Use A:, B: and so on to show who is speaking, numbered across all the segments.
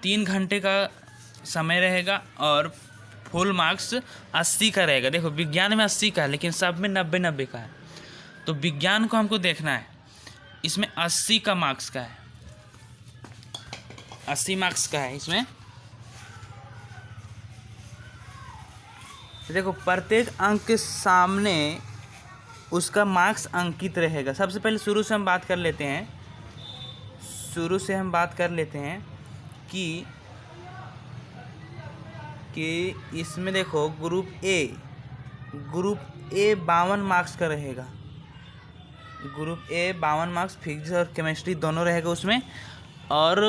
A: 3 घंटे का समय रहेगा और फुल मार्क्स 80 का रहेगा। देखो विज्ञान में 80 का है लेकिन सब में 90-90 का है, तो विज्ञान को हमको देखना है, इसमें 80 का मार्क्स का है, 80 मार्क्स का है इसमें। देखो प्रत्येक अंक के सामने उसका मार्क्स अंकित रहेगा। सबसे पहले शुरू से हम बात कर लेते हैं, कि इसमें देखो ग्रुप ए 52 मार्क्स का रहेगा। ग्रुप ए 52 मार्क्स, फिजिक्स और केमिस्ट्री दोनों रहेगा उसमें। और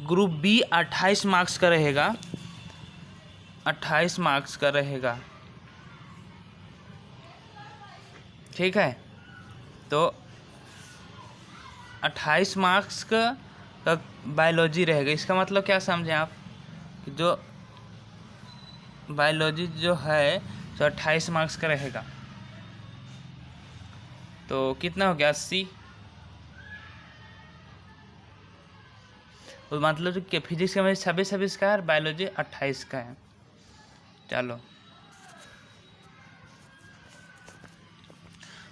A: ग्रुप बी 28 मार्क्स का रहेगा, 28 मार्क्स का रहेगा, ठीक है। तो 28 मार्क्स का बायोलॉजी रहेगा। इसका मतलब क्या समझें आप कि जो बायोलॉजी जो है तो 28 मार्क्स का रहेगा। तो कितना हो गया 80। तो मतलब कि फिजिक्स का 26 का है और बायोलॉजी 28 का है। चलो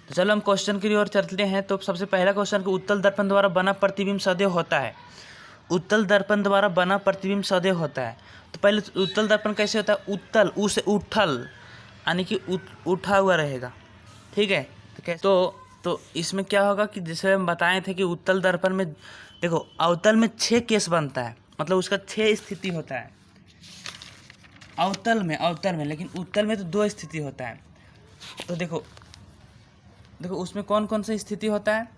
A: तो चलो हम क्वेश्चन की ओर चलते हैं। तो सबसे पहला क्वेश्चन कि उत्तल दर्पण द्वारा बना प्रतिबिंब सदैव होता है। उत्तल दर्पण द्वारा बना प्रतिबिंब सदैव होता है। तो पहले उत्तल दर्पण कैसे होता है, उत्तल उ से उठल यानी कि उठा हुआ रहेगा, ठीक है। तो कैसे, तो इसमें क्या होगा कि जैसे हम बताए थे कि उत्तल दर्पण में देखो अवतल में 6 केस बनता है, मतलब उसका 6 स्थिति होता है अवतल में, लेकिन उत्तल में तो 2 स्थिति होता है। तो देखो उसमें कौन कौन सा स्थिति होता है।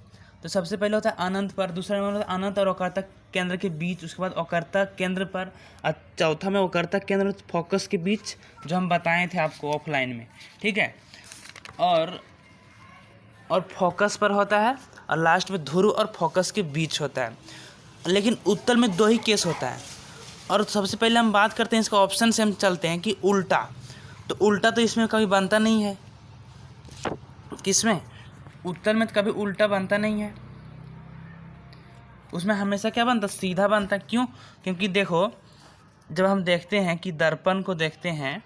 A: तो सबसे पहले होता है अनंत पर, दूसरा में होता है अनंत और वक्रता केंद्र के बीच, उसके बाद वक्रता केंद्र पर, और चौथा में वक्रता केंद्र और फोकस के बीच, जो हम बताए थे आपको ऑफलाइन में, ठीक है। और फोकस पर होता है, और लास्ट में ध्रुव और फोकस के बीच होता है। लेकिन उत्तल में 2 ही केस होता है। और सबसे पहले हम बात करते हैं इसका ऑप्शन से हम चलते हैं कि उल्टा। तो उल्टा तो इसमें कभी बनता नहीं है, किसमें, उत्तल में तो कभी उल्टा बनता नहीं है। उसमें हमेशा क्या बनता, सीधा बनता। क्यों, क्योंकि देखो जब हम देखते हैं कि दर्पण को देखते हैं,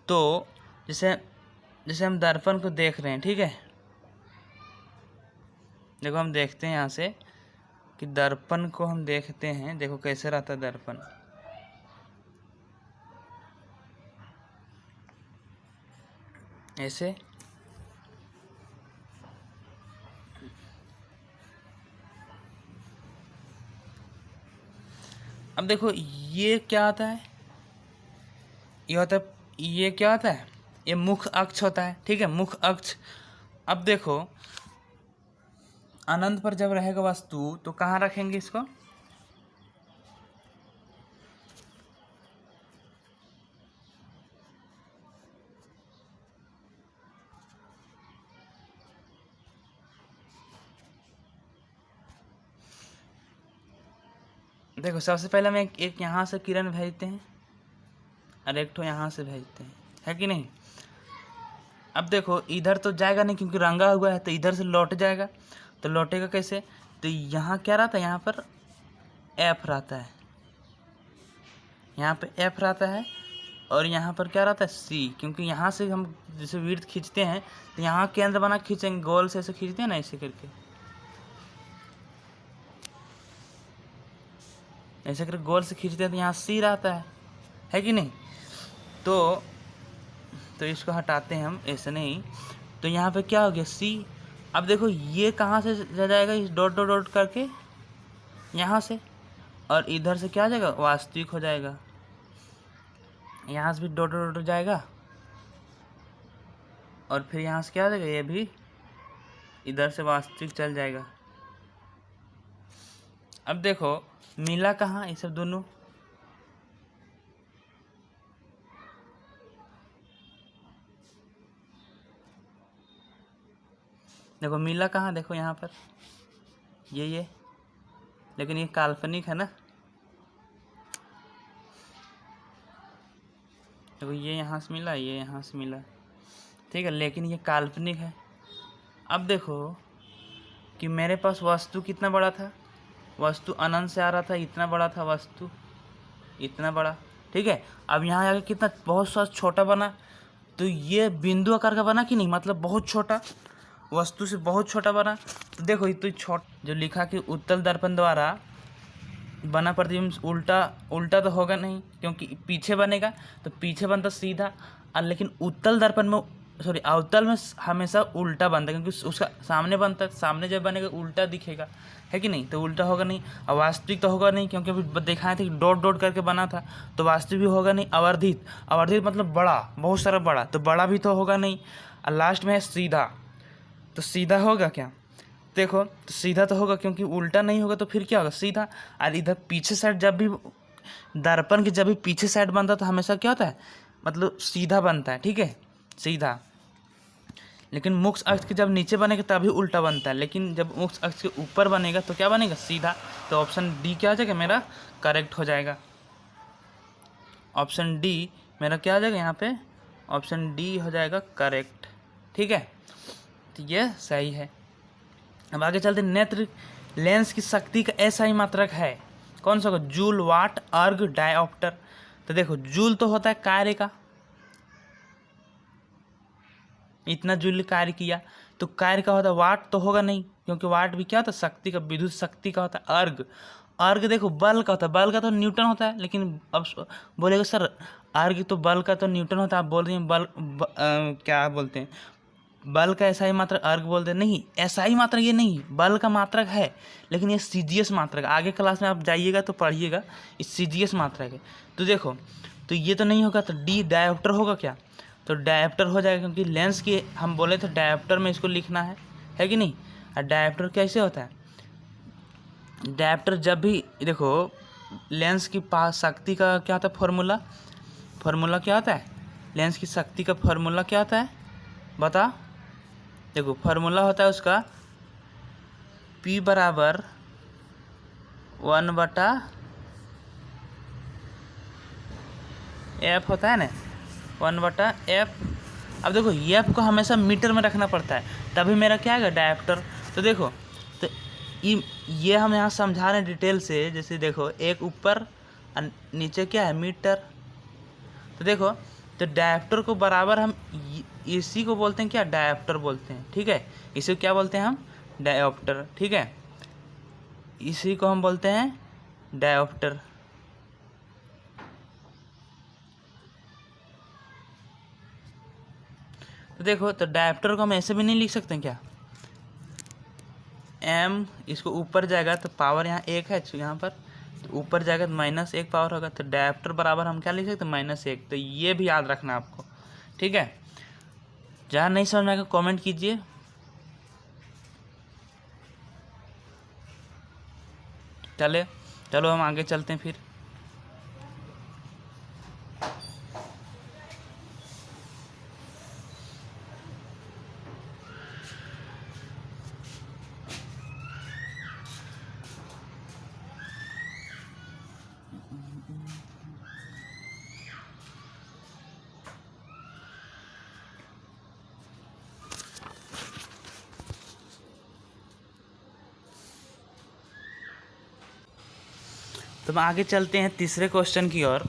A: तो जैसे हम दर्पण को देख रहे हैं, ठीक है। देखो हम देखते हैं यहाँ से कि दर्पण को हम देखते हैं, देखो कैसे रहता है दर्पण, ऐसे। अब देखो ये क्या आता है, ये क्या होता है, ये मुख अक्ष होता है, ठीक है, मुख अक्ष। अब देखो अनंत पर जब रहेगा वस्तु तो कहाँ रखेंगे इसको, देखो सबसे पहले हम एक यहाँ से किरण भेजते हैं और एक ठो यहाँ से भेजते हैं, है कि नहीं। अब देखो इधर तो जाएगा नहीं क्योंकि रंगा हुआ है, तो इधर से लौट जाएगा। तो लौटेगा कैसे, तो यहाँ क्या रहता है, यहाँ पर एफ रहता है, यहाँ पे एफ रहता है, और यहाँ पर क्या रहता है सी। क्योंकि यहाँ से हम जैसे वृत्त खींचते हैं तो यहाँ केंद्र बना खींचेंगे, गोल से ऐसे खींचते हैं ना, ऐसे करके, ऐसे करके गोल से खींचते हैं तो यहाँ सी रहता है कि नहीं। तो इसको हटाते हैं हम, ऐसे नहीं। तो यहाँ पे क्या हो गया सी। अब देखो ये कहाँ से जाएगा, इस डॉट डॉट डॉट करके यहाँ से, और इधर से क्या आ जाएगा, वास्तविक हो जाएगा। यहाँ से भी डॉट डॉट डॉट जाएगा, और फिर यहाँ से क्या आ जाएगा, ये भी इधर से वास्तविक चल जाएगा। अब देखो मिला कहाँ, ये सब दोनों, देखो मिला कहाँ, देखो यहाँ पर ये, लेकिन ये काल्पनिक है ना। देखो ये यहाँ से मिला, ये यहाँ से मिला, ठीक है, लेकिन ये काल्पनिक है। अब देखो कि मेरे पास वस्तु कितना बड़ा था, वस्तु अनंत से आ रहा था, इतना बड़ा था वस्तु, इतना बड़ा, ठीक है। अब यहाँ जाके कितना बहुत सा छोटा बना, तो ये बिंदु आकार का बना कि नहीं, मतलब बहुत छोटा, वस्तु से बहुत छोटा बना। तो देखो तो जो लिखा कि उत्तल दर्पण द्वारा बना प्रतिबिंब उल्टा, उल्टा तो होगा नहीं क्योंकि पीछे बनेगा, तो पीछे बनता सीधा। और लेकिन उत्तल दर्पण में सॉरी अवतल में हमेशा उल्टा बनता है, क्योंकि उसका सामने बनता है, सामने जब बनेगा उल्टा दिखेगा, है कि नहीं, तो उल्टा होगा नहीं। और वास्तविक तो होगा नहीं, क्योंकि अभी दिखाए थे कि डॉट डॉट करके बना था, तो वास्तविक भी होगा नहीं। अवर्धित, अवर्धित मतलब बड़ा, बहुत सारा बड़ा, तो बड़ा भी तो होगा नहीं। और लास्ट में है सीधा, तो सीधा होगा क्या, देखो तो सीधा तो होगा, क्योंकि उल्टा नहीं होगा तो फिर क्या होगा, सीधा। और इधर पीछे साइड जब भी दर्पण की जब भी पीछे साइड बनता है तो हमेशा क्या होता है, मतलब सीधा बनता है, ठीक है, सीधा। लेकिन मुख्य अक्ष के जब नीचे बनेगा तभी उल्टा बनता है, लेकिन जब मुख्य अक्ष के ऊपर बनेगा तो क्या बनेगा, सीधा। तो ऑप्शन डी क्या हो जाएगा मेरा, करेक्ट हो जाएगा। ऑप्शन डी मेरा क्या हो जाएगा यहाँ पे, ऑप्शन डी हो जाएगा करेक्ट, ठीक है, तो ये सही है। अब आगे चलते, नेत्र लेंस की शक्ति का ऐसा ही मात्रक है, कौन सा होगा, जूल, वाट, अर्ग, डायोप्टर। तो देखो जूल तो होता है कार्य का, इतना जूल कार्य किया, तो कार्य का होता है। वाट तो होगा नहीं, क्योंकि वाट भी क्या होता है, शक्ति का, विद्युत शक्ति का होता है। अर्ग, अर्ग देखो बल का होता है, बल का तो न्यूटन होता है, लेकिन अब बोलेगा सर अर्ग तो बल का तो न्यूटन होता है, आप बोल रहे हैं बल क्या बोलते हैं, बल का ऐसा ही मात्रक अर्ग बोलते हैं, नहीं ऐसा ही मात्रक ये नहीं, बल का मात्रक है, लेकिन ये सीजीएस मात्रक, आगे क्लास में आप जाइएगा तो पढ़िएगा, ये सीजीएस मात्रक है। तो देखो तो ये तो नहीं होगा, तो डी डायोप्टर होगा क्या, तो डायोप्टर हो जाएगा, क्योंकि लेंस की हम बोले थे डायोप्टर में इसको लिखना है कि नहीं। और डायोप्टर कैसे होता है, डायोप्टर जब भी देखो लेंस की पास शक्ति का क्या होता है, फॉर्मूला, फॉर्मूला क्या होता है, लेंस की शक्ति का फॉर्मूला क्या होता है बता, देखो फार्मूला होता है उसका P बराबर 1/f होता है ना, 1/f। अब देखो एफ को हमेशा मीटर में रखना पड़ता है, तभी मेरा क्या आएगा, डायोप्टर। तो देखो तो ये हम यहाँ समझा रहे हैं डिटेल से, जैसे देखो एक ऊपर और नीचे क्या है, मीटर। तो देखो तो डायोप्टर को बराबर हम इसी को बोलते हैं क्या, डायोप्टर बोलते हैं, ठीक है, इसे क्या बोलते हैं हम, डायोप्टर, ठीक है, इसी को हम बोलते हैं डायोप्टर। तो देखो तो डायोप्टर को हम ऐसे भी नहीं लिख सकते हैं क्या, m इसको ऊपर जाएगा तो पावर यहाँ 1 है, यहाँ पर तो ऊपर जाएगा तो -1 पावर होगा, तो डायोप्टर बराबर हम क्या लिख सकते हैं, -1। तो ये भी याद रखना आपको, ठीक है। जहाँ नहीं समझ में आएगा कमेंट कीजिए। चलो हम आगे चलते हैं फिर। तो हम आगे चलते हैं तीसरे क्वेश्चन की ओर,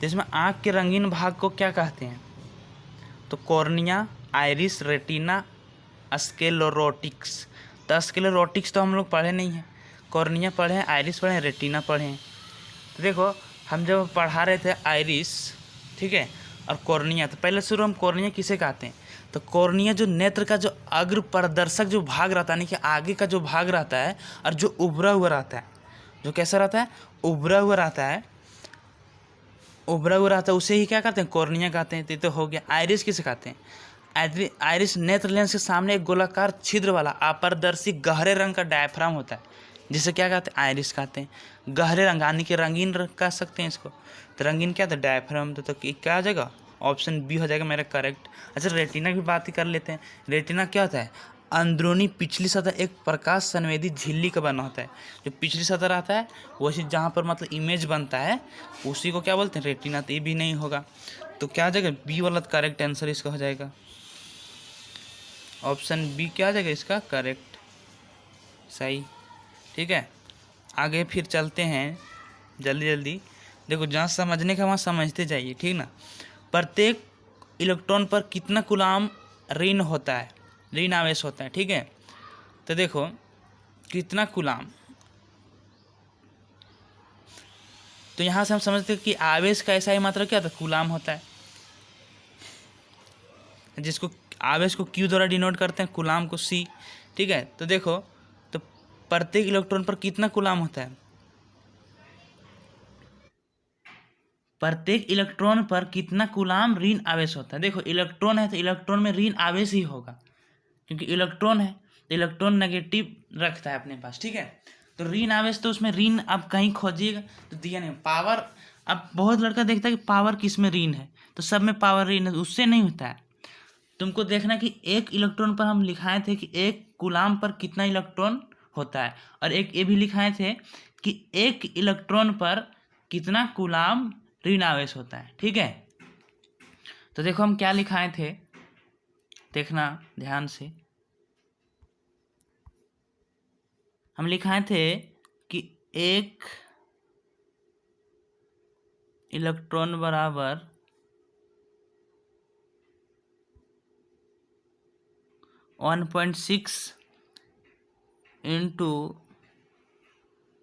A: जिसमें आँख के रंगीन भाग को क्या कहते हैं, तो कॉर्निया, आइरिस, रेटिना, स्क्लेरोटिक्स। तो स्क्लेरोटिक्स तो हम लोग पढ़े नहीं हैं, कॉर्निया पढ़े हैं, आइरिस पढ़े हैं, रेटिना पढ़े हैं। तो देखो हम जब पढ़ा रहे थे आइरिस, ठीक है, और कॉर्निया, तो पहले शुरू हम कॉर्निया किसे कहते हैं, तो कॉर्निया जो नेत्र का जो अग्र प्रदर्शक जो भाग रहता है, यानी कि आगे का जो भाग रहता है, और जो उभरा हुआ रहता है, जो कैसा रहता है, उभरा हुआ रहता है, उभरा हुआ रहता है, उसे ही क्या कहते हैं, कॉर्निया कहते हैं। तो हो गया। आइरिस किसे कहते हैं, आइरिस नेत्र लेंस के सामने एक गोलाकार छिद्र वाला अपारदर्शी गहरे रंग का डायफ्राम होता है, जिसे क्या कहते हैं, आइरिस कहते हैं। गहरे रंग यानी कि रंगीन कह सकते हैं इसको, तो रंगीन क्या था, डायफ्राम। तो क्या आ जाएगा, ऑप्शन बी हो जाएगा मेरा करेक्ट। अच्छा रेटिना की बात ही कर लेते हैं। रेटिना क्या होता है, अंदरूनी पिछली सतह एक प्रकाश संवेदी झिल्ली का बना होता है। जो पिछली सतह रहता है वो चीज़ जहाँ पर मतलब इमेज बनता है उसी को क्या बोलते हैं, रेटिना। तो ये भी नहीं होगा, तो क्या आ जाएगा, बी वाला करेक्ट आंसर इसका हो जाएगा। ऑप्शन बी क्या आ जाएगा इसका करेक्ट, सही, ठीक है। आगे फिर चलते हैं जल्दी जल्दी। देखो जहाँ समझने का वहाँ समझते जाइए, ठीक ना। प्रत्येक इलेक्ट्रॉन पर कितना कूलाम ऋण होता है, ऋण आवेश होता है, ठीक है। तो देखो कितना कूलाम, तो यहाँ से हम समझते हैं कि आवेश का ऐसा ही मात्रा क्या होता है, कूलाम होता है, जिसको आवेश को क्यू द्वारा डिनोट करते हैं, कूलाम को सी, ठीक है। तो देखो तो प्रत्येक इलेक्ट्रॉन पर कितना कूलाम होता है, प्रत्येक इलेक्ट्रॉन पर कितना कूलाम ऋण आवेश होता है। देखो इलेक्ट्रॉन है तो इलेक्ट्रॉन में ऋण आवेश ही होगा, क्योंकि इलेक्ट्रॉन है तो इलेक्ट्रॉन नेगेटिव रखता है अपने पास, ठीक है। तो ऋण आवेश तो उसमें ऋण आप कहीं खोजिएगा तो दिया नहीं। पावर, अब बहुत लड़का देखता है कि पावर किस में ऋण है, तो सब में पावर ऋण है, उससे नहीं होता है। तुमको देखना कि एक इलेक्ट्रॉन पर हम लिखाए थे कि एक कूलाम पर कितना इलेक्ट्रॉन होता है, और एक ये भी लिखाए थे कि एक इलेक्ट्रॉन पर कितना कूलाम ऋण आवेश होता है, ठीक है। तो देखो हम क्या लिखाए थे, देखना ध्यान से। हम लिखाए थे कि एक इलेक्ट्रॉन बराबर 1.6 इंटू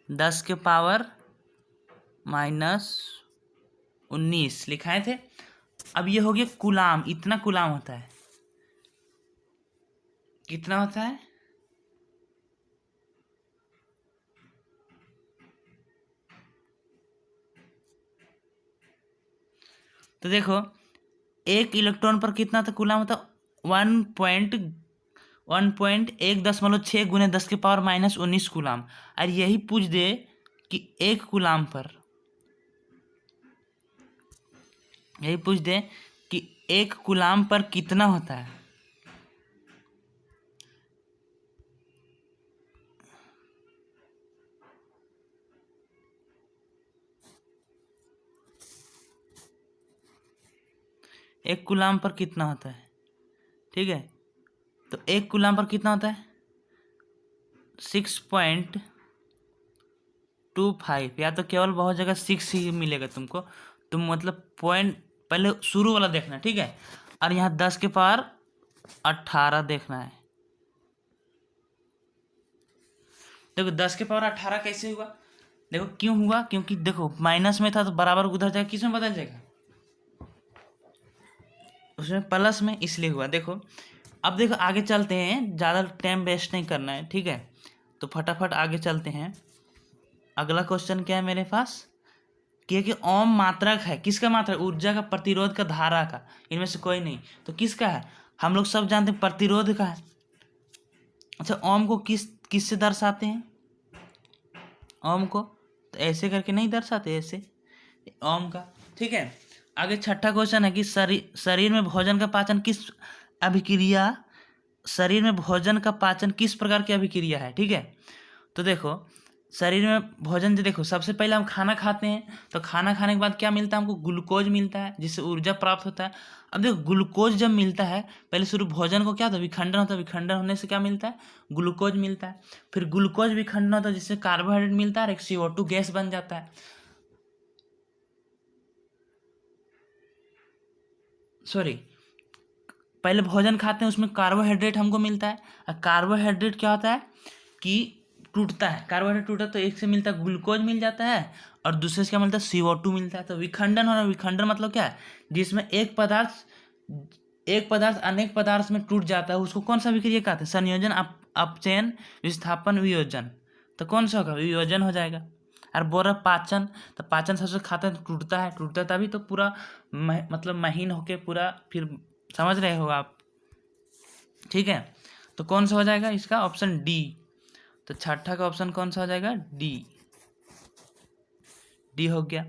A: 10⁻⁻19 लिखाए थे। अब ये हो गया कूलाम, इतना कूलाम होता है, कितना होता है, तो देखो एक इलेक्ट्रॉन पर कितना था कूलाम होता, 1.1 गुने 10⁻⁻19 कूलाम। और यही पूछ दे कि एक कूलाम पर, यही पूछ दे कि एक कूलाम पर कितना होता है, एक कूलाम पर कितना होता है, ठीक है। तो एक कूलाम पर कितना होता है 6.25, या तो केवल बहुत जगह 6 ही मिलेगा तुमको, तुम मतलब पॉइंट पहले शुरू वाला देखना, ठीक है। और यहाँ 10⁻18 देखना है। देखो 10⁻18 कैसे हुआ, देखो क्यों हुआ, क्योंकि देखो माइनस में था तो बराबर उधर जाएगा, किस में बदल जाएगा, उसमें प्लस में, इसलिए हुआ। देखो अब देखो आगे चलते हैं, ज़्यादा टाइम वेस्ट नहीं करना है, ठीक है। तो फटाफट आगे चलते हैं। अगला क्वेश्चन क्या है मेरे पास, कि ओम मात्रक है, किसका मात्रक, ऊर्जा का, प्रतिरोध का, धारा का, इनमें से कोई नहीं, तो किसका है, हम लोग सब जानते हैं प्रतिरोध का है। अच्छा ओम को किससे दर्शाते हैं, ओम को तो ऐसे करके नहीं दर्शाते, ऐसे ओम का, ठीक है। आगे छठा क्वेश्चन है कि शरीर में भोजन का पाचन किस अभिक्रिया, शरीर में भोजन का पाचन किस प्रकार की अभिक्रिया है, ठीक है। तो देखो शरीर में भोजन, जो देखो सबसे पहले हम खाना खाते हैं, तो खाना खाने के बाद क्या मिलता है हमको, ग्लूकोज मिलता है, जिससे ऊर्जा प्राप्त होता है। अब देखो ग्लूकोज जब मिलता है, पहले शुरू भोजन को क्या होता है, विखंडन होता है, विखंडन होने से क्या मिलता है, ग्लूकोज मिलता है। फिर ग्लूकोज विखंडन होता है, जिससे कार्बोहाइड्रेट मिलता है और एक CO2 गैस बन जाता है। सॉरी, पहले भोजन खाते हैं उसमें कार्बोहाइड्रेट हमको मिलता है, और कार्बोहाइड्रेट क्या होता है कि टूटता है, कार्बोहाइड्रेट टूटा तो एक से मिलता है ग्लूकोज मिल जाता है, और दूसरे से क्या मिलता है CO2 मिलता है। तो विखंडन होना, विखंडन मतलब क्या है, जिसमें एक पदार्थ अनेक पदार्थ में टूट जाता है, उसको कौन सा विक्रिया कहते हैं, संयोजन, अपचयन, विस्थापन, वियोजन। तो कौन सा होगा, वियोजन हो जाएगा। और बोल रहा पाचन, तो पाचन सबसे खाता है तो टूटता है, टूटता तभी तो पूरा मतलब महीन होके पूरा, फिर समझ रहे हो आप, ठीक है। तो कौन सा हो जाएगा इसका ऑप्शन डी, तो छठा का ऑप्शन कौन सा हो जाएगा, डी, डी हो गया।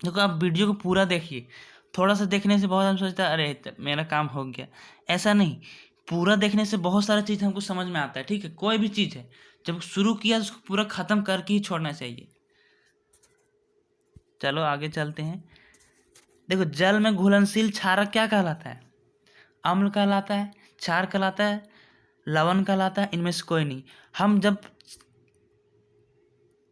A: देखो आप वीडियो को पूरा देखिए, थोड़ा सा देखने से बहुत हम सोचते हैं अरे मेरा काम हो गया, ऐसा नहीं, पूरा देखने से बहुत सारा चीज़ हमको समझ में आता है, ठीक है। कोई भी चीज़ है जब शुरू किया तो उसको पूरा ख़त्म करके ही छोड़ना चाहिए। चलो आगे चलते हैं। देखो जल में घुलनशील क्षारक क्या कहलाता है, अम्ल कहलाता है, क्षार कहलाता है, लवण कहलाता है, इनमें से कोई नहीं। हम जब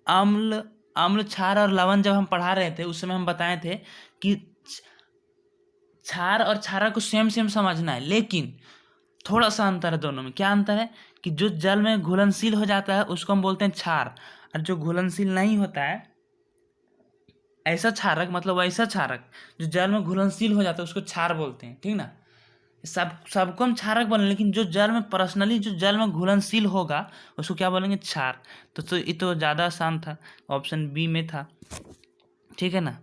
A: अम्ल अम्ल क्षार और लवण जब हम पढ़ा रहे थे उस समय हम बताए थे कि क्षार और क्षारा को सेम सेम समझना है, लेकिन थोड़ा सा अंतर है दोनों में। क्या अंतर है कि जो जल में घुलनशील हो जाता है उसको हम बोलते हैं क्षार, और जो घुलनशील नहीं होता है ऐसा क्षारक, मतलब वैसा क्षारक जो जल में घुलनशील हो जाता है उसको क्षार बोलते हैं, ठीक ना। सबको हम क्षारक बोलें, लेकिन जो जल में पर्सनली जो जल में घुलनशील होगा उसको क्या बोलेंगे, क्षार। तो ये तो ज़्यादा आसान था, ऑप्शन बी में था, ठीक है ना।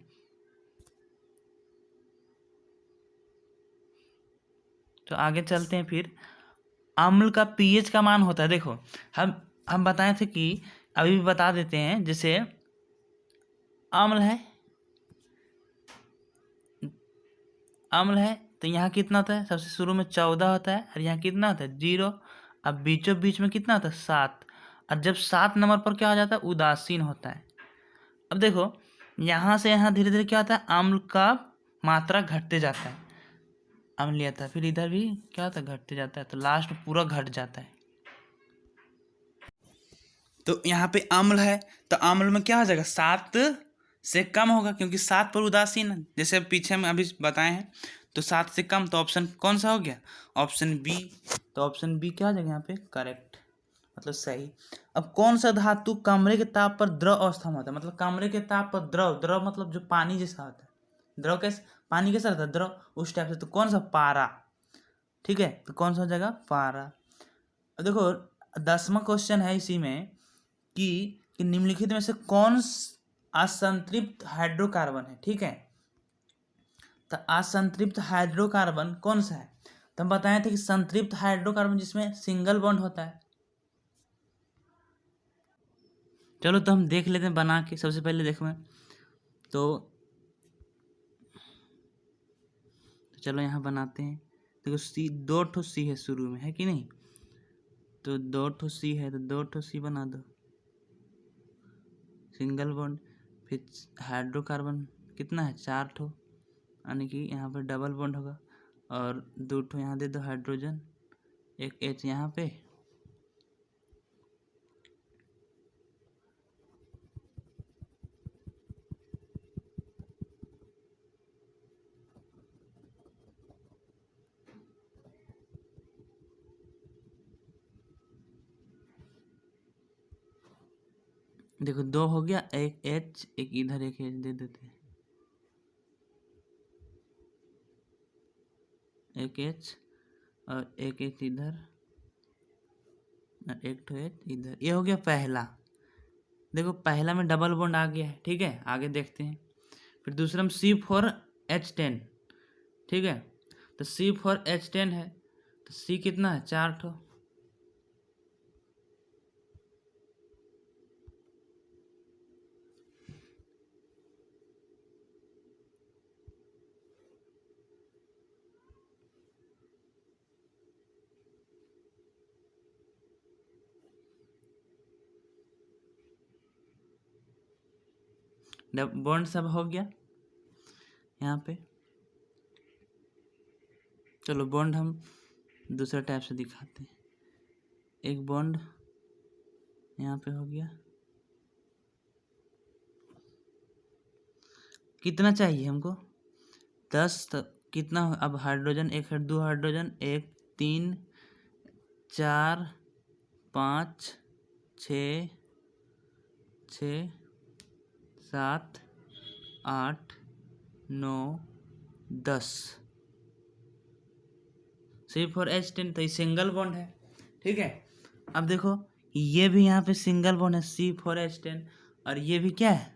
A: तो आगे चलते हैं फिर। अम्ल का पीएच का मान होता है, देखो हम बताए थे कि अभी भी बता देते हैं। जैसे अम्ल है तो यहाँ कितना होता है, सबसे शुरू में 14 होता है, और यहाँ कितना होता है 0। अब बीचों बीच में कितना होता है 7, और जब 7 नंबर पर क्या हो जाता है, उदासीन होता है। अब देखो यहाँ से यहाँ धीरे धीरे क्या होता है, अम्ल का मात्रा घटते जाता है, अम्लीयता, फिर इधर भी क्या होता है, घटते जाता है, तो लास्ट में पूरा घट जाता है। तो यहाँ पे अम्ल है तो अम्ल में क्या हो जाएगा, 7 से कम होगा, क्योंकि 7 पर उदासीन है, जैसे पीछे हम अभी बताए हैं। तो 7 से कम, तो ऑप्शन कौन सा हो गया, ऑप्शन बी। तो ऑप्शन बी क्या हो जाएगा यहाँ पे, करेक्ट, मतलब सही। अब कौन सा धातु कमरे के ताप पर द्रव अवस्था में होता है, मतलब कमरे के ताप पर द्रव मतलब जो पानी जैसा होता है, द्रव कैसे, पानी कैसा रहता है द्रव, उस टाइप से। तो कौन सा, पारा, ठीक है, तो कौन सा हो जाएगा, पारा। अब देखो 10वां क्वेश्चन है इसी में कि निम्नलिखित में से कौन असंतृप्त हाइड्रोकार्बन है, ठीक है। तो असंतृप्त हाइड्रोकार्बन कौन सा है, तो हम बताए थे कि संतृप्त हाइड्रोकार्बन जिसमें सिंगल बॉन्ड होता है। चलो तो हम देख लेते हैं बना के, सबसे पहले देखो मैं तो चलो यहाँ बनाते हैं। देखो सी, 2 ठो सी है शुरू में, है कि नहीं, तो 2 ठो सी है तो 2 ठो सी बना दो, सिंगल बॉन्ड। फिर हाइड्रोकार्बन कितना है, 4 ठो, यानी कि यहाँ पर डबल बॉन्ड होगा, और 2 ठो यहाँ दे दो हाइड्रोजन, एक H यहाँ पे, देखो 2 हो गया, एक H, एक इधर एक H दे देते हैं, एक H और एक H इधर, और एक ठो H इधर। ये हो गया पहला। देखो पहला में डबल बॉन्ड आ गया है, ठीक है, आगे देखते हैं। फिर दूसरा में C4H10, ठीक है, तो C4H10 है, तो C कितना है, 4 ठो, बॉन्ड सब हो गया यहाँ पे। चलो बॉन्ड हम दूसरा टाइप से दिखाते हैं। एक बॉन्ड यहाँ पे हो गया, कितना चाहिए हमको, 10, तो कितना अब हाइड्रोजन, एक है 2 हाइड्रोजन, 1 3 4 5 6 6 7 8 9 10, C4H10, तो ये सिंगल बॉन्ड है, ठीक है। अब देखो ये भी यहाँ पे सिंगल बॉन्ड है C4H10, और ये भी क्या है,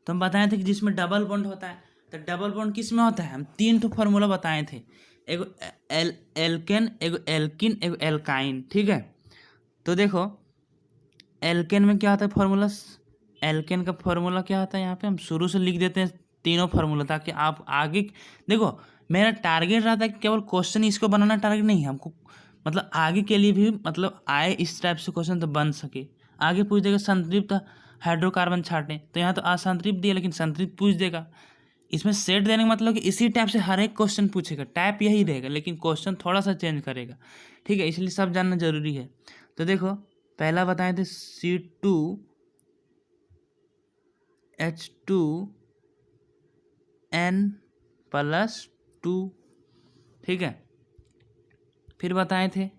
A: तो हम बताए थे कि जिसमें डबल बॉन्ड होता है, तो डबल बॉन्ड किस में होता है, हम 3 ठो फार्मूला बताए थे, एगो एल्केन, एगो एल्किन, एगो एल्काइन, ठीक है। तो देखो एल्केन में क्या होता है फार्मूला, एल्केन का फार्मूला क्या होता है, यहाँ पे हम शुरू से लिख देते हैं तीनों फार्मूला, ताकि आप आगे देखो। मेरा टारगेट रहता है कि केवल क्वेश्चन इसको बनाना टारगेट नहीं है हमको, मतलब आगे के लिए भी मतलब आए इस टाइप से क्वेश्चन तो बन सके। आगे पूछ देगा संतृप्त हाइड्रोकार्बन छाटें, तो यहाँ तो असंतृप्त दिया लेकिन संतृप्त पूछ देगा, इसमें सेट देने का मतलब कि इसी टाइप से हर एक क्वेश्चन पूछेगा, टाइप यही रहेगा लेकिन क्वेश्चन थोड़ा सा चेंज करेगा, ठीक है, इसलिए सब जानना जरूरी है। तो देखो पहला बताए थे C2H2N+2, ठीक है। फिर बताए थे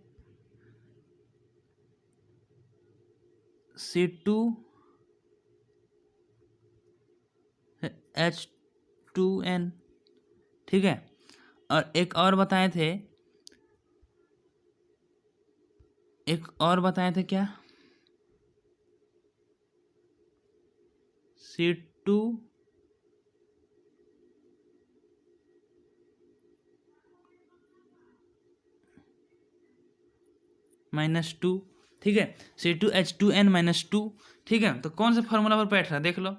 A: C2H2N, ठीक है। और एक और बताए थे क्या, C2-2, ठीक है, C2H2N-2, ठीक है। तो कौन से फॉर्मूला पर बैठ रहा है देख लो।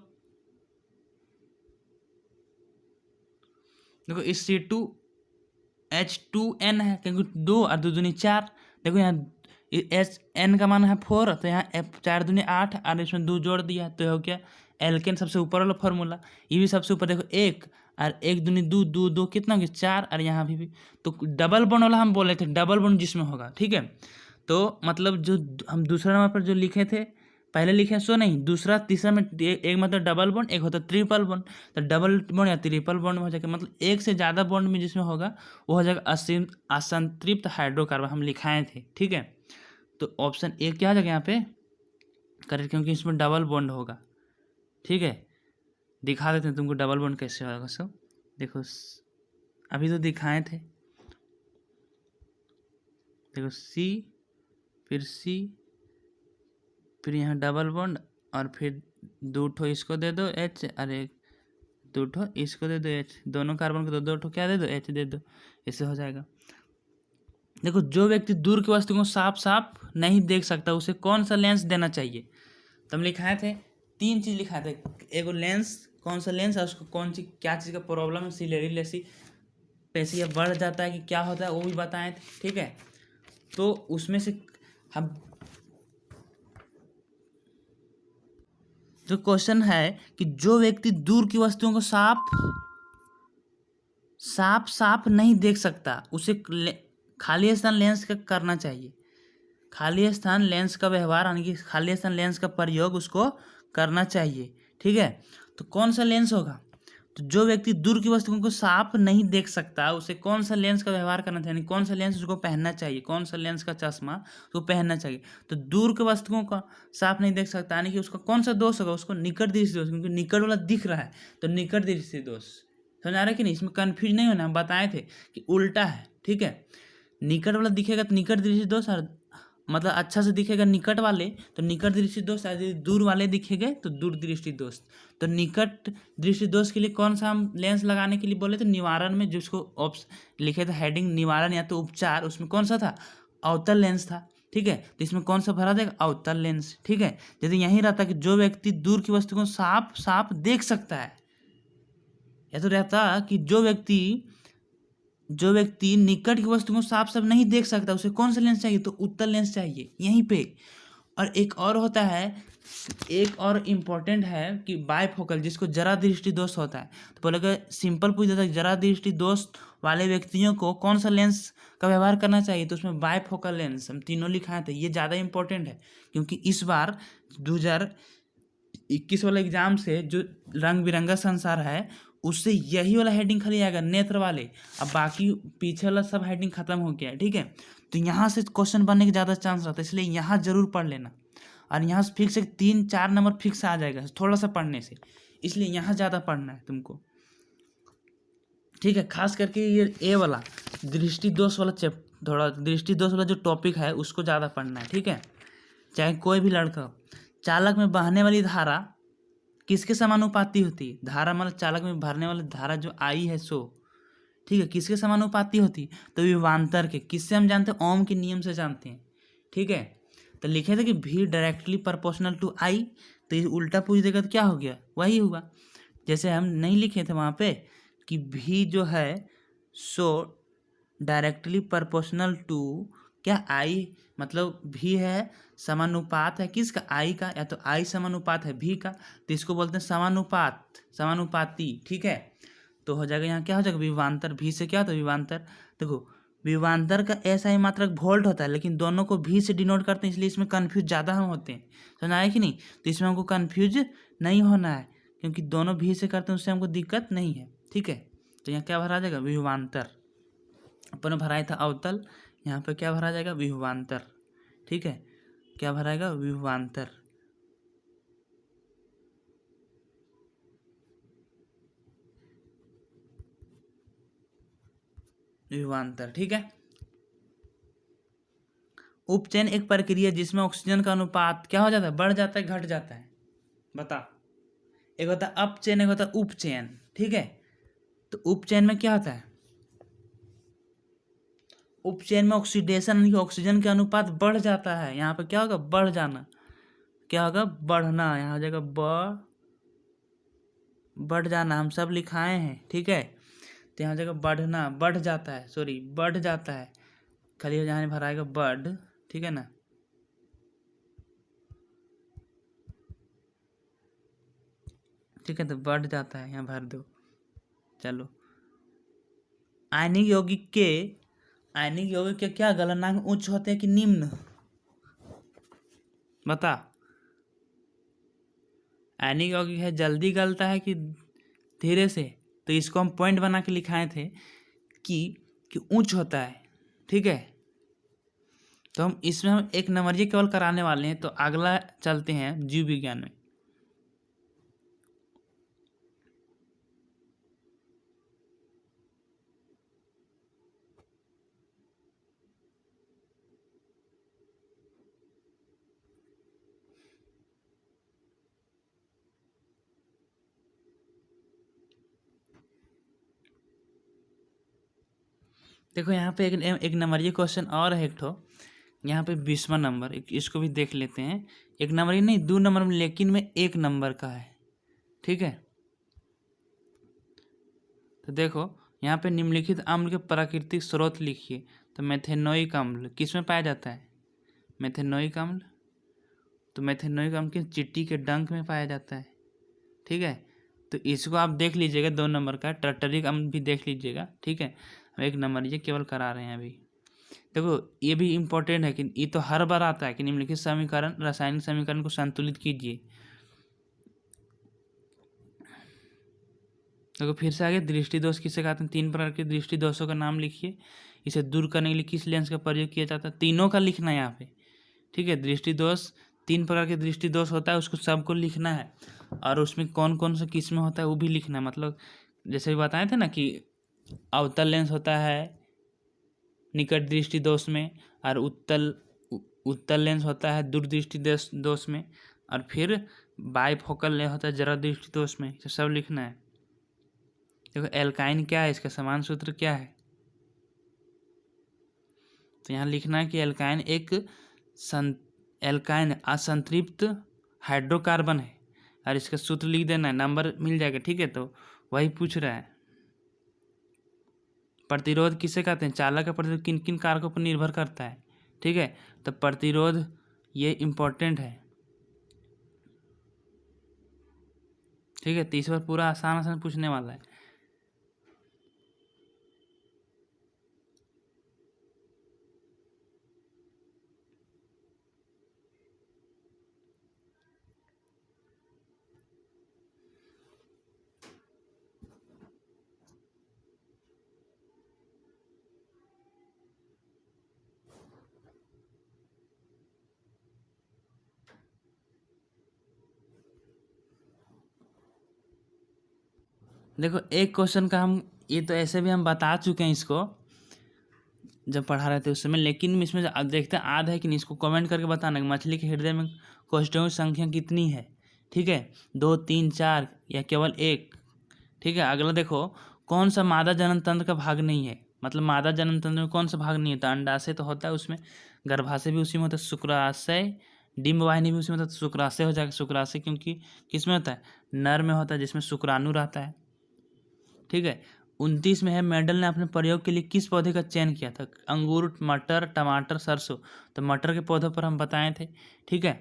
A: देखो इस C2H2N है क्योंकि 2 और 2 दूनी 4, देखो यहाँ N का मान है 4, तो यहाँ 4 दूनी 8 और इसमें 2 जोड़ दिया तो हो गया एल्केन, सबसे ऊपर वाला फॉर्मूला। ये भी सबसे ऊपर देखो 1 और 1 दूनी 2, 2 2 कितना हो गया 4, और यहाँ भी तो डबल बॉन्ड वाला हम बोले थे, डबल बॉन्ड जिसमें होगा, ठीक है। तो मतलब जो हम दूसरा नंबर पर जो लिखे थे पहले लिखे सो नहीं, दूसरा तीसरा में एक मतलब डबल बॉन्ड, एक होता ट्रिपल बॉन्ड। तो डबल बॉन्ड या ट्रिपल बॉन्ड में हो जाएगा, मतलब एक से ज़्यादा बॉन्ड में जिसमें होगा वो हो जाएगा असंतृप्त हाइड्रोकार्बन, हम लिखाए थे, ठीक है। तो ऑप्शन ए क्या आ जाएगा यहाँ पे करेक्ट, क्योंकि इसमें डबल बॉन्ड होगा, ठीक है। दिखा देते हैं तुमको डबल बॉन्ड कैसे होगा सब। देखो अभी तो दिखाए थे, देखो सी, फिर सी, फिर यहाँ डबल बॉन्ड, और फिर 2 ठो इसको दे दो H, अरे 2 ठो इसको दे दो H, दोनों कार्बन को 2 ठो क्या दे दो H दे दो, इससे हो जाएगा। देखो जो व्यक्ति दूर की वस्तु को साफ साफ नहीं देख सकता उसे कौन सा लेंस देना चाहिए, तो हम लिखाए थे 3 चीज़ लिखाए थे। एगो लेंस, कौन सा लेंस है, उसको कौन सी क्या चीज़ का प्रॉब्लम है, सिलेरी लेसी पैसे या बढ़ जाता है कि क्या होता है वो भी बताए थे, ठीक है। तो उसमें से हम जो क्वेश्चन है कि जो व्यक्ति दूर की वस्तुओं को साफ नहीं देख सकता उसे खाली स्थान लेंस का करना चाहिए, खाली स्थान लेंस का व्यवहार यानी कि खाली स्थान लेंस का प्रयोग उसको करना चाहिए, ठीक है। तो कौन सा लेंस होगा, तो जो व्यक्ति दूर की वस्तुओं को साफ नहीं देख सकता उसे कौन सा लेंस का व्यवहार करना चाहिए, कौन सा लेंस उसको पहनना चाहिए, कौन सा लेंस का चश्मा उसको पहनना चाहिए। तो दूर के वस्तुओं का साफ नहीं देख सकता यानी कि उसका कौन सा दोष होगा, उसको निकट दृष्टि दोष, क्योंकि निकट वाला दिख रहा है तो निकट दृष्टि दोष। समझ आ रहा है कि नहीं, इसमें कन्फ्यूज नहीं होना, हम बताए थे कि उल्टा है, ठीक है। निकट वाला दिखेगा तो निकट दृष्टि दोष, और मतलब अच्छा से दिखेगा निकट वाले तो निकट दृष्टि दोष, यदि दूर वाले दिखेंगे तो दूर दृष्टि दोष। तो निकट दृष्टि दोष के लिए कौन सा हम लेंस लगाने के लिए बोले थे, निवारण में जिसको लिखे थे हेडिंग निवारण या तो उपचार, उसमें कौन सा था, अवतल लेंस था, ठीक है। तो इसमें कौन सा भरा देगा, अवतल लेंस, ठीक है। यदि यही रहता कि जो व्यक्ति दूर की वस्तु को साफ साफ देख सकता है, या तो रहता कि जो व्यक्ति निकट की वस्तु को साफ साफ नहीं देख सकता उसे कौन सा लेंस चाहिए, तो उत्तल लेंस चाहिए यहीं पे। और एक और होता है, एक और इम्पोर्टेंट है कि बायफोकल, जिसको जरा दृष्टि दोष होता है। तो बोले अगर सिंपल पूछ देता है जरा दृष्टि दोष वाले व्यक्तियों को कौन सा लेंस का व्यवहार करना चाहिए, तो उसमें बायफोकल लेंस हम तीनों लिखाए थे। ये ज़्यादा इंपॉर्टेंट है क्योंकि इस बार 2021 वाले एग्जाम से जो रंग बिरंगा संसार है उससे यही वाला हेडिंग खाली आएगा, नेत्र वाले, अब बाकी पीछे वाला सब हेडिंग खत्म हो गया है, ठीक है। तो यहाँ से क्वेश्चन बनने के ज़्यादा चांस रहता है, इसलिए यहाँ जरूर पढ़ लेना। और यहाँ से फिक्स 3-4 नंबर फिक्स आ जाएगा थोड़ा सा पढ़ने से, इसलिए यहाँ ज़्यादा पढ़ना है तुमको, ठीक है। खास करके ये ए वाला दृष्टि दोष वाला थोड़ा दृष्टि दोष वाला जो टॉपिक है उसको ज़्यादा पढ़ना है, ठीक है। चाहे कोई भी लड़का हो। चालक में बहने वाली धारा किसके समानुपाती होती है, धारा मतलब चालक में भरने वाली धारा जो आई है सो, ठीक है, किसके समानुपाती होती है, तो विभवांतर के। किससे हम जानते हैं, ओम के नियम से जानते हैं, ठीक है। तो लिखे थे कि भी डायरेक्टली प्रोपोर्शनल टू आई, तो ये उल्टा पूछ देगा तो क्या हो गया, वही हुआ। जैसे हम नहीं लिखे थे वहाँ पे कि भी जो है सो डायरेक्टली प्रोपोर्शनल टू क्या आई, मतलब भी है समानुपात है किसका, आई का, या तो आई समानुपात है भी का, तो इसको बोलते हैं समानुपाती, ठीक है। तो हो जाएगा यहाँ क्या हो जाएगा विभवांतर, भी से क्या होता है विभवांतर। देखो विभवांतर का ऐसा ही मात्रक वोल्ट होता है, लेकिन दोनों को भी से डिनोट करते हैं, इसलिए इसमें कन्फ्यूज ज़्यादा हम होते हैं, समझ आया कि नहीं। तो इसमें हमको कन्फ्यूज नहीं होना है, क्योंकि दोनों भी से करते हैं, उससे हमको दिक्कत नहीं है, ठीक है। तो यहाँ क्या भरा जाएगा विभवांतर। अपन ने भराया था अवतल, यहाँ पे क्या भरा जाएगा विभवांतर, ठीक है। क्या भराएगा विभवांतर। विभवांतर, ठीक है। उपचयन एक प्रक्रिया जिसमें ऑक्सीजन का अनुपात क्या हो जाता है बढ़ जाता है घट जाता है, बता। एक होता है अपचयन, एक होता है उपचयन, ठीक है। तो उपचयन में क्या होता है, उपचयन में ऑक्सीडेशन यानी ऑक्सीजन के अनुपात बढ़ जाता है। यहाँ पे क्या होगा बढ़ जाना, क्या होगा बढ़ना, यहाँ हो जाएगा बढ़ जाना, हम सब लिखाए हैं, ठीक है। तो यहाँ जगह बढ़ना, बढ़ जाता है, सॉरी बढ़ जाता है, खाली यहाँ भराएगा बढ़, ठीक है ना। ठीक है, तो बढ़ जाता है, यहाँ भर दो। चलो आयनिक यौगिक के क्या गलनांक उच्च होते हैं कि निम्न, बता। आयनिक यौगिक है जल्दी गलता है कि धीरे से, तो इसको हम पॉइंट बना के लिखाए थे कि उच्च होता है, ठीक है। तो हम इसमें हम एक नंबरिया केवल कराने वाले हैं, तो अगला चलते हैं जीव विज्ञान में। देखो यहाँ पे एक नंबरिया क्वेश्चन और है, एक ठो यहाँ पे 20वां नंबर, इसको भी देख लेते हैं। एक नंबर ही नहीं 2 नंबर में, लेकिन में 1 नंबर का है, ठीक है। तो देखो यहाँ पे निम्नलिखित अम्ल के प्राकृतिक स्रोत लिखिए। तो मेथेनोइक अम्ल किस में पाया जाता है, मेथेनोइक अम्ल। तो मेथेनोइक अम्ल किस चिट्टी के डंक में पाया जाता है, ठीक है। तो इसको आप देख लीजिएगा 2 नंबर का। टर्टरिक अम्ल भी देख लीजिएगा, ठीक है। हम 1 नंबर ये केवल करा रहे हैं अभी। देखो ये भी इम्पोर्टेंट है कि ये तो हर बार आता है कि निम्नलिखित समीकरण रासायनिक समीकरण को संतुलित कीजिए। देखो फिर से आगे दृष्टि दोष किसे कहते हैं, 3 प्रकार के दृष्टि दोषों का नाम लिखिए। इसे दूर करने के लिए किस लेंस का प्रयोग किया जाता है, तीनों का लिखना है यहाँ पे, ठीक है। दृष्टि दोष 3 प्रकार के दृष्टि दोष होता है, उसको सबको लिखना है, और उसमें कौन कौन सा किस में होता है वो भी लिखना है। मतलब जैसे भी बताए थे ना कि अवतल लेंस होता है निकट दृष्टि दोष में, और उत्तल लेंस होता है दूरदृष्टि दोष में, और फिर बाइफोकल लेंस होता है जरा दृष्टि दोष में। ये सब लिखना है। देखो एल्काइन क्या है, इसका समान सूत्र क्या है, तो यहाँ लिखना है कि एल्काइन एल्काइन असंतृप्त हाइड्रोकार्बन है, और इसका सूत्र लिख देना है, नंबर मिल जाएगा, ठीक है। तो वही पूछ रहा है। प्रतिरोध किसे कहते हैं, चालक का प्रतिरोध किन किन कारकों पर निर्भर करता है, ठीक है। तो प्रतिरोध ये इम्पोर्टेंट है, ठीक है। तो इस बार पूरा आसान आसान पूछने वाला है। देखो एक क्वेश्चन का हम ये तो ऐसे भी हम बता चुके हैं इसको जब पढ़ा रहे थे उस समय, लेकिन इसमें देखते हैं याद है कि नहीं, इसको कमेंट करके बताना कि मछली के हृदय में कोशिकाओं की संख्या कितनी है, ठीक है। 2, 3, 4 या केवल 1, ठीक है। अगला देखो कौन सा मादा जनन तंत्र का भाग नहीं है, मतलब मादा जनन तंत्र में कौन सा भाग नहीं है। तो अंडाशय तो होता है उसमें, गर्भाशय भी उसी में होता है, शुक्राशय डिम्ब वाहिनी भी उसी में होता है। तो शुक्राशय हो जाएगा, शुक्राशय क्योंकि किस में होता है नर में होता है, जिसमें शुक्राणु रहता है, ठीक है। 29 में है मेंडल ने अपने प्रयोग के लिए किस पौधे का चयन किया था, अंगूर, मटर, टमाटर, सरसों। तो मटर के पौधों पर हम बताए थे, ठीक है।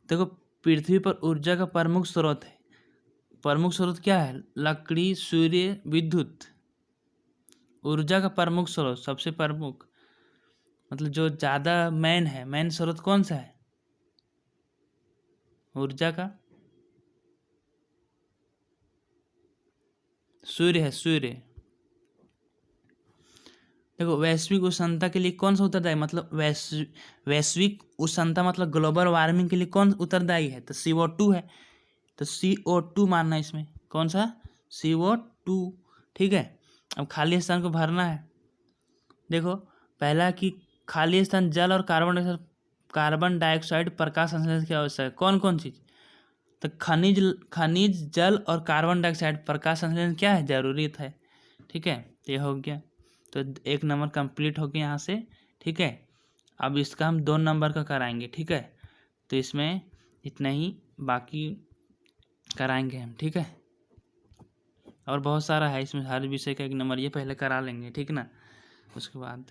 A: देखो पृथ्वी पर ऊर्जा का प्रमुख स्रोत है, प्रमुख स्रोत क्या है? लकड़ी, सूर्य, विद्युत। ऊर्जा का प्रमुख स्रोत, सबसे प्रमुख मतलब जो ज़्यादा मेन स्रोत कौन सा है ऊर्जा का? सूर्य है, सूर्य। देखो वैश्विक उष्णता के लिए कौन सा उत्तरदायी, मतलब वैश्विक उष्णता मतलब ग्लोबल वार्मिंग के लिए कौन उत्तरदायी है? तो CO2 है, तो CO2 मानना है इसमें। कौन सा? CO2। ठीक है, अब खाली स्थान को भरना है। देखो पहला कि खाली स्थान जल और कार्बन डाइऑक्साइड प्रकाश संश्लेषण की आवश्यकता है। कौन कौन चीज? तो खनिज जल और कार्बन डाइऑक्साइड प्रकाश संश्लेषण क्या है? जरूरत है। ठीक है, तो ये हो गया, तो 1 नंबर कंप्लीट हो गया यहाँ से। ठीक है, अब इसका हम 2 नंबर का कराएंगे। ठीक है, तो इसमें इतना ही बाकी कराएंगे हम। ठीक है, और बहुत सारा है इसमें, हर विषय का 1 नंबर ये पहले करा लेंगे। ठीक ना, उसके बाद